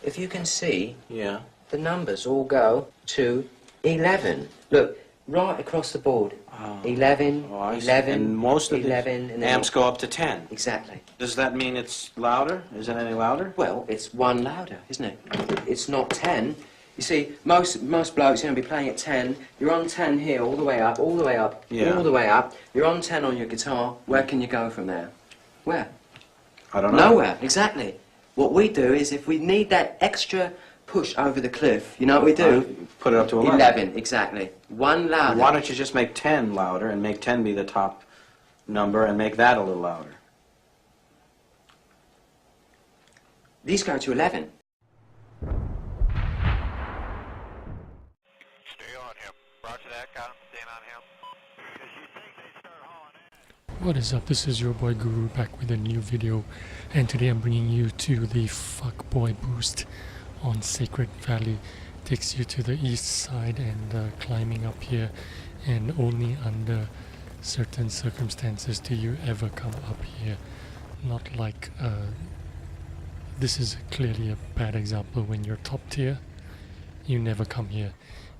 if you can see, Yeah. the numbers all go to 11. Look, right across the board. 11, Oh, I see. 11, And most of 11, the and then amps go up to 10. Exactly. Does that mean it's louder? Is it any louder? Well, it's one louder, isn't it? It's not 10. You see, most blokes are going to be playing at 10. You're on 10 here, all the way up, all the way up, Yeah. all the way up. You're on 10 on your guitar. Where can you go from there? Where? I don't know. Nowhere, exactly. What we do is, if we need that extra push over the cliff, you know what we do? Put it up to 11. 11, exactly. One louder. Why don't you just make 10 louder and make 10 be the top number and make that a little louder? These go to 11. Stay on him. Roger that, got him. Staying on him. Because you think they start hauling in. What is up? This is your boy Guru back with a new video, and today I'm bringing you to the Fuckboy Boost on Sacred Valley. Takes you to the east side and climbing up here, and only under certain circumstances do you ever come up here. Not like this is clearly a bad example. When you're top tier, you never come here,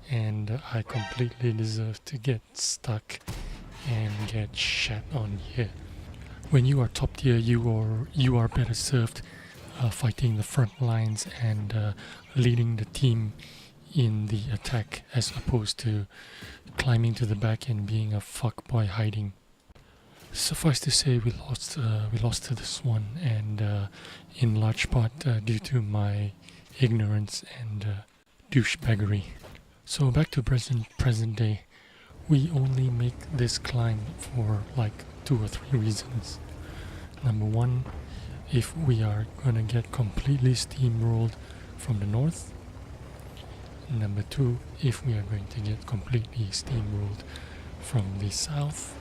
and I completely deserve to get stuck and get shat on here. When you are top tier, you are better served fighting the front lines and leading the team in the attack, as opposed to climbing to the back and being a fuckboy hiding. Suffice to say, we lost to this one, and in large part due to my ignorance and douchebaggery. So back to present day. We only make this climb for like 2 or 3 reasons. Number one, if we are gonna get completely steamrolled from the north. Number two, if we are going to get completely steamrolled from the south.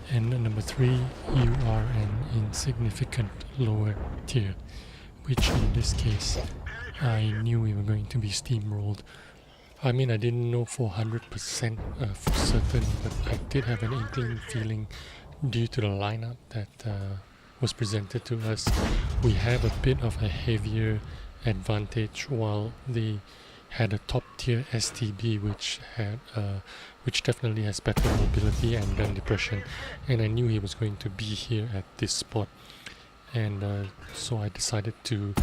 And number three, you are an insignificant lower tier, which in this case, I knew we were going to be steamrolled. I mean, I didn't know for 100% for certain, but I did have an inkling feeling due to the lineup that was presented to us. We have a bit of a heavier advantage, while they had a top tier STB which definitely has better mobility and bend depression, and I knew he was going to be here at this spot, and so I decided to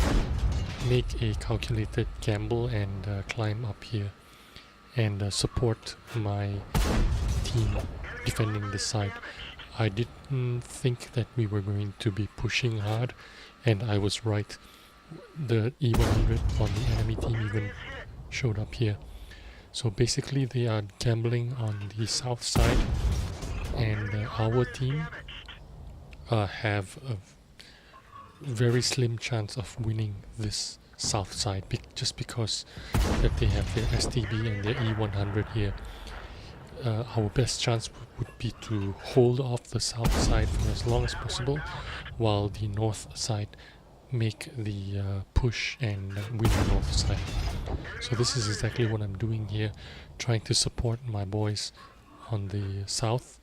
make a calculated gamble and climb up here and support my team defending this side. I didn't think that we were going to be pushing hard, and I was right. The E100 on the enemy team even showed up here. So basically they are gambling on the south side, and our team have a very slim chance of winning this south side just because that they have their STB and their E100 here. Our best chance would be to hold off the south side for as long as possible, while the north side make the push and win the north side. So this is exactly what I'm doing here, trying to support my boys on the south,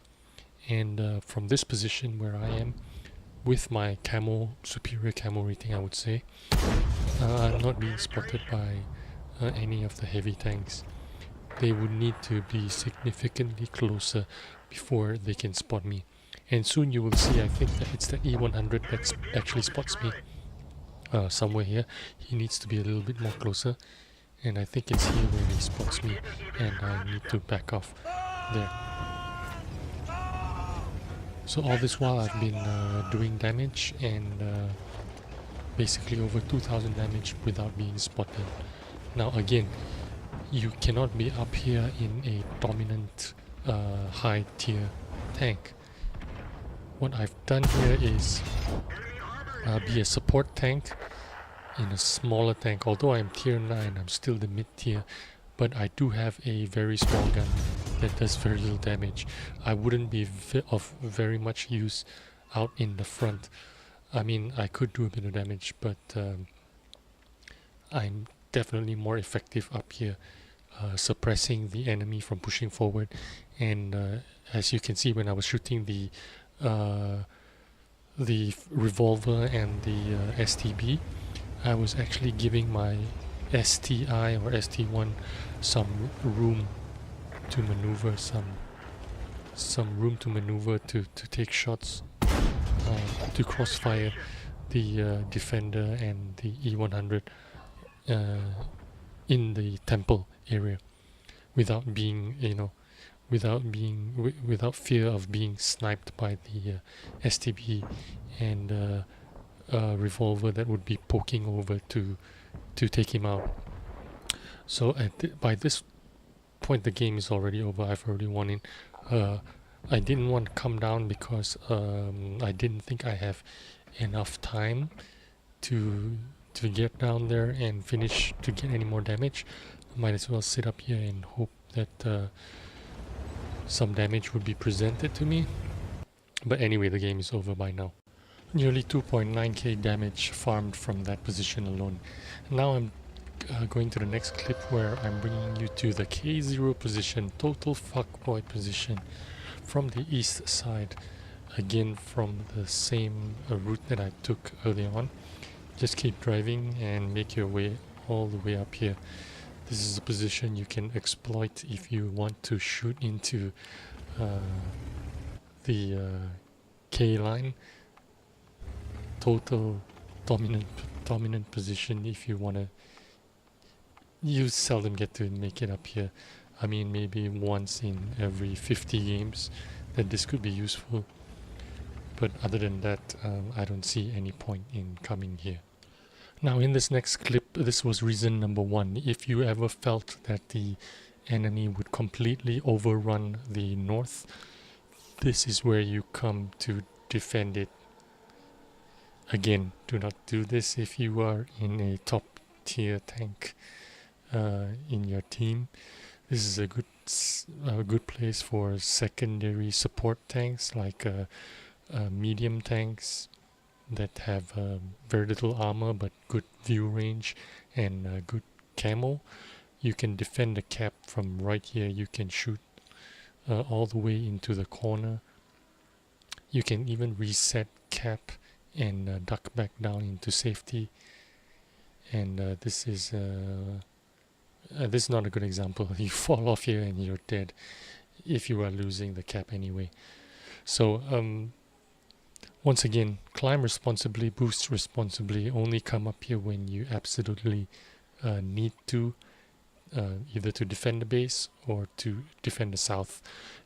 and from this position where I am, with my superior camo rating, I would say, I'm not being spotted by any of the heavy tanks. They would need to be significantly closer before they can spot me, and soon you will see. I think that it's the E100 that actually spots me somewhere here. He needs to be a little bit more closer, and I think it's here where he spots me, and I need to back off there. So all this while I've been doing damage, and basically over 2000 damage without being spotted. Now again, you cannot be up here in a dominant high tier tank. What I've done here is be a support tank in a smaller tank. Although I'm tier 9, I'm still the mid tier, but I do have a very small gun that does very little damage. I wouldn't be of very much use out in the front. I mean, I could do a bit of damage, but I'm definitely more effective up here, suppressing the enemy from pushing forward. And as you can see, when I was shooting the revolver and the STB, I was actually giving my STI or ST1 some room to maneuver, some room to maneuver to take shots, to crossfire the Defender and the E100 in the temple area without being, without fear of being sniped by the STB and a revolver that would be poking over to take him out. So by this point the game is already over. I've already won it. I didn't want to come down because I didn't think I have enough time to get down there and finish to get any more damage. Might as well sit up here and hope that some damage would be presented to me. But anyway, the game is over by now. Nearly 2.9k damage farmed from that position alone. Now I'm going to the next clip where I'm bringing you to the K0 position, total fuckboy position, from the east side, again from the same route that I took earlier on. Just keep driving and make your way all the way up here. This is a position you can exploit if you want to shoot into the K line. Total dominant position if you want to. You seldom get to make it up here. I mean, maybe once in every 50 games that this could be useful. But other than that, I don't see any point in coming here. Now in this next clip, this was reason number 1. If you ever felt that the enemy would completely overrun the north, this is where you come to defend it. Again, do not do this if you are in a top tier tank in your team. This is a good place for secondary support tanks like medium tanks that have very little armor but good view range and good camo. You can defend the cap from right here. You can shoot all the way into the corner. You can even reset cap and duck back down into safety. And this is not a good example. You fall off here and you're dead if you are losing the cap anyway. So once again, climb responsibly, boost responsibly. Only come up here when you absolutely need to, either to defend the base or to defend the south.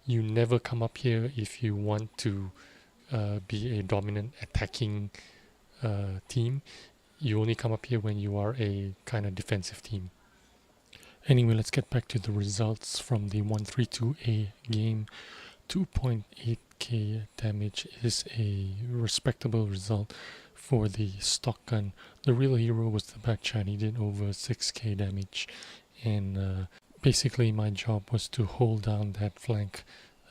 You never come up here if you want to be a dominant attacking team. You only come up here when you are a kind of defensive team. Anyway, let's get back to the results from the 132A game. 2.8k damage is a respectable result for the stock gun. The real hero was the backchat. He did over 6k damage, and basically my job was to hold down that flank,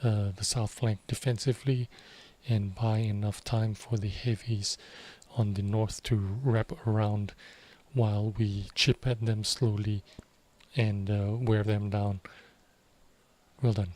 the south flank defensively, and buy enough time for the heavies on the north to wrap around while we chip at them slowly and wear them down. Well done.